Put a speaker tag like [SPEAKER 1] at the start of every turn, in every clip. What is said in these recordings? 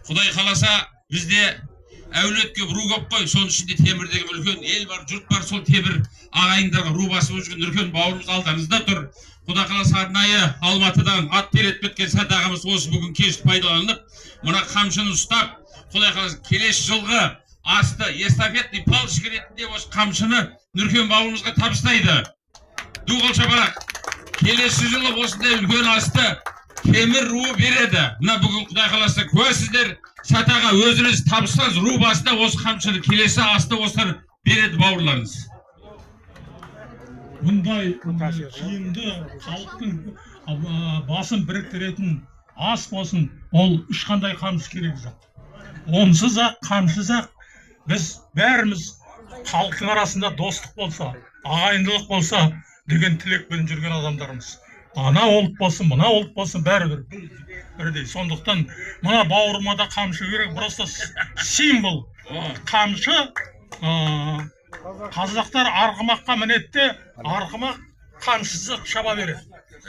[SPEAKER 1] Құдай қаласа бізде әулетке ру көп қой, соның ішінде Темірдегі үлкен ел бар, жұрт бар, сол темір ағайындарға ру басып жүрген үлкен бауырымыз алдарыңызда тұр. Құдай қаласа арнайы Алматыдан ат теретіп кеткен Сәт ағамыз осы бүгін кешті пайдаланып, мына қамшыны ұстап, Құдай қаласа келесі жылғы асты эстафетный палочка ретінде осы қамшыны Нұркен бауырымызға табыстайды. Ду қол шапалақ. Келесі жылы осындай үлкен асты Темір руы береді. Мына бүгін Құдай қаласа куәсіздер, Сәт аға өзіңіз табыстаңыз, ру басында осы қамшыны келесі асты осылар береді бауырларыңыз.
[SPEAKER 2] Бұндай киімді халықтың басын біріктіретін ас болсын, ол ешқандай қамшы керек жоқ. Онсыз ақ, қамшысыз ақ, біз бәріміз халықтың арасында достық болса, ағайындылық болса деген тілекпен жүрген адамдарымыз. Ана ұлт болсын, мына ұлт болсын, бәрі бірдей. Сондықтан мына бауырыма да қамшы керек, просто символ. Қамшы қазақтар арғымаққа мінетте, арғымақ қамшысы шаба береді.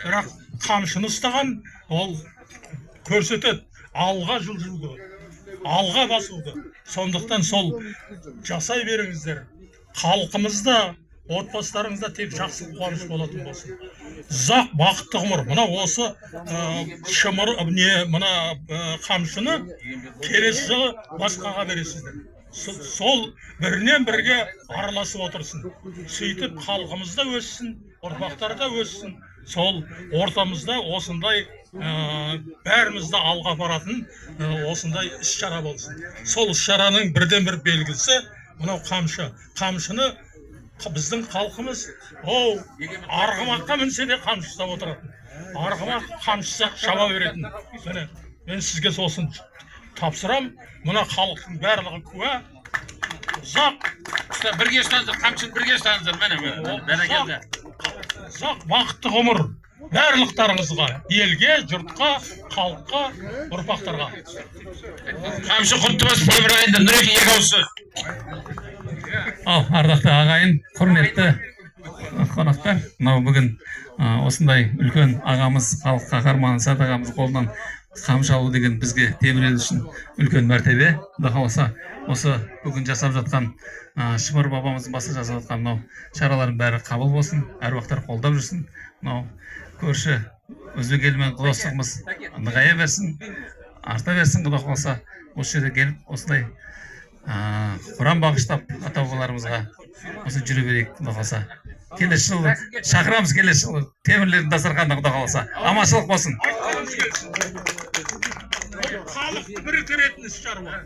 [SPEAKER 2] Бірақ қамшыны ұстаған ол көрсетеді алға жылжуды, алға басуды. Сондықтан сол жасай беріңіздер. Халқымызда, отбасыларыңызда тек жақсы қуаныш болатын болсын. Ұзақ бақытты ғұмыр. Мына осы мына қамшыны келесі жылы басқаға бересіздер. Сол бірінен бірге араласып отырсын. Сөйтіп халқымызда өссін, ұрпақтарда өссін. Сол ортамызда осындай бәрімізді алға апаратын осындай іс-шара болсын. Сол іс-шараның бірден бір белгісі мынау қамшы. Қамшыны біздің халқымыз арғымаққа мінсе де қамшы ұстап отыратын. Арғымақ қамшысы шаба беретін. Мен сізге сосын тапсырам. Мына халықтың барлығы куә. Ұзақ
[SPEAKER 1] Бірге ұстаңыздар, қамшыны бірге ұстаңыздар. Бәрекелді.
[SPEAKER 2] Ұзақ бақытты ғұмыр барлықтарыңызға, елге, жұртқа, халыққа, ұрпақтарға.
[SPEAKER 1] Қамшы құтты болсын, Темір ағайындар, Нұреке екі ауыз сөз.
[SPEAKER 3] Ардақты ағайын, құрметті қонақтар, мынау бүгін осындай үлкен ағамыз, халық қаһарманы Сәт ағамыз қолынан қамшы алу деген бізге Темір ел үшін үлкен мәртебе. Құдай қаласа осы бүгін жасап жатқан Шымыр бабамыздың басы жасап жатқан мынау шаралардың бәрі қабыл болсын, әруақтар қолдап жүрсін. Мынау көрші өзбек елімен достығымыз нығая берсін, арта берсін. Құдай қаласа осы жерге келіп осындай Құран бағыштап ата бабаларымызға осы жүре берейік. Құдай қаласа келесі жылы шақырамыз, келесі жылы темірлердің дастарханына. Құдай қаласа аманшылық болсын.
[SPEAKER 2] Халық біріктіретін іс-шара.